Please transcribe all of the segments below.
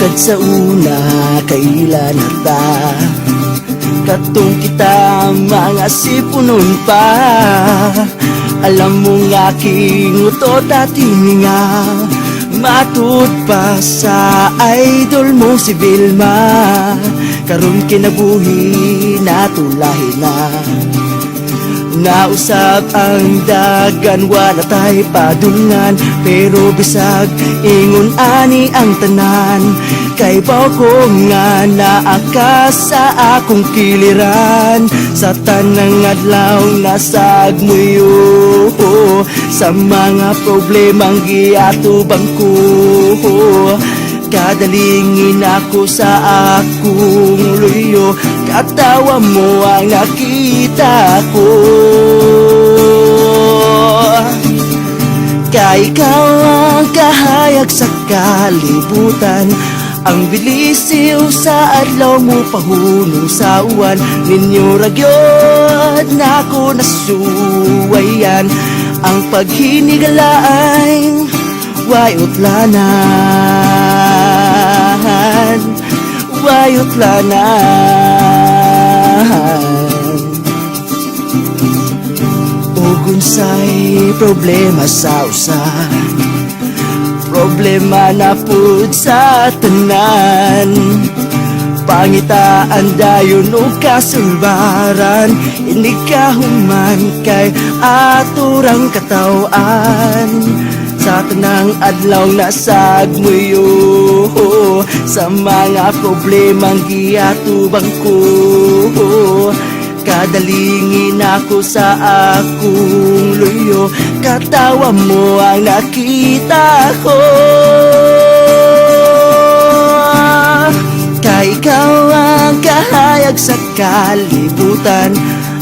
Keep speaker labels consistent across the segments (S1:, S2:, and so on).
S1: Sad sa una, kailan nata katong kita mga sipunon pa. Alam mo nga kinguto dati nga matud pa sa idol mo si Vilma. Karon kinabuhi natulahi na, nausap ang dagan, wala tay padulngan. Pero bisag ingon ani ang tanan, kay baw ko nga naakas sa akong kiliran. Sa tanang adlaw nasagmuyo, sa mga problemang giatubang ko. Kadalingin ako sa akong luyo, katawa mo ang nakita ko. Kay ikaw ang kahayag sa kalibutan, ang bilisiw sa adlaw mo pahunong sa uwan. Ninyo ragyod na ako nasuwayan, ang paghinigalain way utlanan, way utlanan. Ug unsay problema sa usa, problema na pud sa tanan. Pangitaan dayon o kasulbaran, hindi ka human kay aturang katawan. Sa tanang adlaw nasagmuyo, sa mga problemang giatubang ko. Kadalingin ako sa akong luyo, katawa mo ang nakita ko. Kay ikaw ang kahayag sa kalibutan,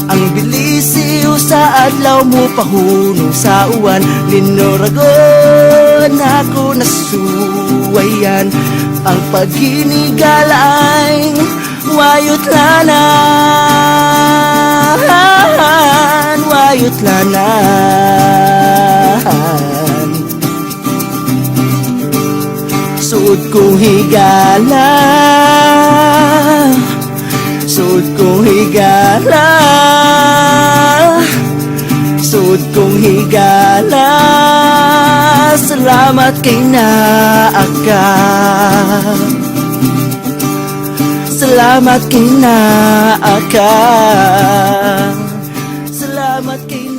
S1: ang bilisiw sa adlaw mo pahunong sa uwan. Linoragon ako nasuwayan, ang paghinigalain way utlanan, way utlanan. Suod kong higala, suod kong higala, suod kong higala. Salamat kay naaka, salamat kay naaka, salamat kay